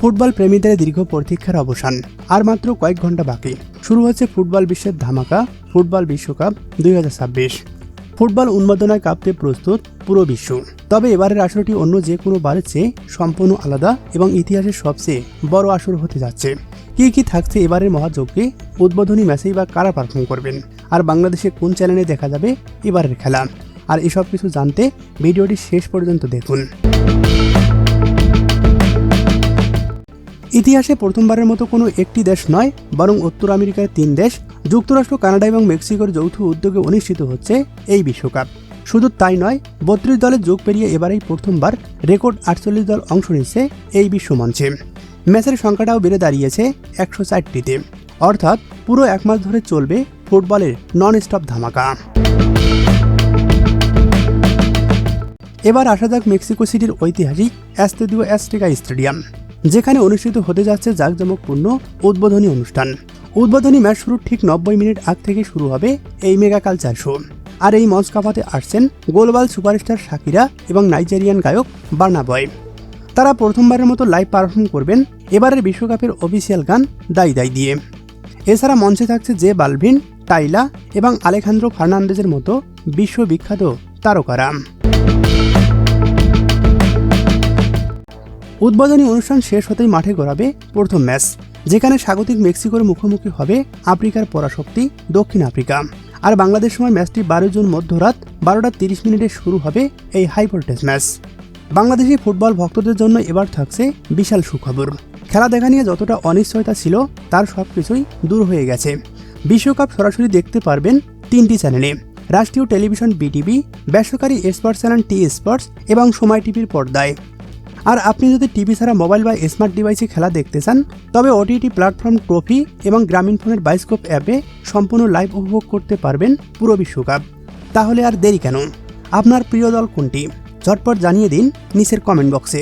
Football প্রেমীদের দীর্ঘ প্রতীক্ষার অবসান। আর মাত্র কয়েক ঘন্টা বাকি, শুরু হচ্ছে ফুটবল বিশ্বের ধামাকা ফুটবল বিশ্বকাপ 2026। ফুটবল উন্মাদনায় কাঁপতে প্রস্তুত পুরো বিশ্ব। তবে এবারের আসরটি অন্য যে কোনো বারের চেয়ে সম্পূর্ণ আলাদা এবং ইতিহাসের সবচেয়ে বড় আসর হতে যাচ্ছে। কি থাকছে এবারের মহাযজ্ঞে, উদ্বোধনী ম্যাচেই বা কারা পারফর্ম করবেন, আর বাংলাদেশে কোন চ্যানেলে দেখা যাবে এবারের খেলা, আর এসব কিছু জানতে ভিডিওটি শেষ পর্যন্ত দেখুন। ইতিহাসে প্রথমবারের মতো কোনো একটি দেশ নয়, বরং উত্তর আমেরিকার 3 দেশ যুক্তরাষ্ট্র, কানাডা এবং মেক্সিকোর যৌথ উদ্যোগে অনুষ্ঠিত হচ্ছে এই বিশ্বকাপ। শুধু তাই নয়, 32 দলের যোগ পেরিয়ে এবারেই প্রথমবার রেকর্ড 48 দল অংশ নিচ্ছে এই বিশ্বমঞ্চে। ম্যাচের সংখ্যাটাও বেড়ে দাঁড়িয়েছে 104টিতে, অর্থাৎ পুরো এক মাস ধরে চলবে ফুটবলের নন স্টপ ধামাকা। এবার আসা যাক মেক্সিকো সিটির ঐতিহাসিক এস্তাদিও অ্যাজটেকা স্টেডিয়াম, যেখানে অনুষ্ঠিত হতে যাচ্ছে জাঁকজমকপূর্ণ উদ্বোধনী অনুষ্ঠান। উদ্বোধনী ম্যাচ শুরুর ঠিক 90 মিনিট আগ থেকে শুরু হবে এই মেগা কালচার শো। আর এই মঞ্চ কাঁপাতে আসছেন গ্লোবাল সুপারস্টার শাকিরা এবং নাইজেরিয়ান গায়ক বার্না বয়। তারা প্রথমবারের মতো লাইভ পারফর্ম করবেন এবারের বিশ্বকাপের অফিসিয়াল গান দাই দাই দিয়ে। এছাড়া মঞ্চে থাকছে জে বালভিন, টাইলা এবং আলেখান্দ্রো ফার্নান্দেজের মতো বিশ্ববিখ্যাত তারকারা। উদ্বোধনী অনুষ্ঠান শেষ হতেই মাঠে গড়াবে প্রথম ম্যাচ, যেখানে স্বাগতিক মেক্সিকোর মুখোমুখি হবে আফ্রিকার পরাশক্তি দক্ষিণ আফ্রিকা। আর বাংলাদেশ সময় ম্যাচটি 12 জুন মধ্যরাত 12টা 30 মিনিটে শুরু হবে এই হাই ভোল্টেজ ম্যাচ। বাংলাদেশি ফুটবল ভক্তদের জন্য এবার থাকছে বিশাল সুখবর। খেলা দেখা নিয়ে যতটা অনিশ্চয়তা ছিল তার সবকিছুই দূর হয়ে গেছে। বিশ্বকাপ সরাসরি দেখতে পারবেন 3টি চ্যানেলে, রাষ্ট্রীয় টেলিভিশন বিটিভি, বেসরকারি স্পোর্টস চ্যানেল টি স্পোর্টস এবং সময় টিভির পর্দায়। আর আপনি যদি টিভি ছাড়া মোবাইল বা স্মার্ট ডিভাইসে খেলা দেখতে চান, তবে ওটিটি প্ল্যাটফর্ম ট্রফি এবং গ্রামীণফোনের বায়োস্কোপ অ্যাপে সম্পূর্ণ লাইভ উপভোগ করতে পারবেন পুরো বিশ্বকাপ। তাহলে আর দেরি কেন? আপনার প্রিয় দল কোনটি? ঝটপট জানিয়ে দিন নিচের কমেন্ট বক্সে।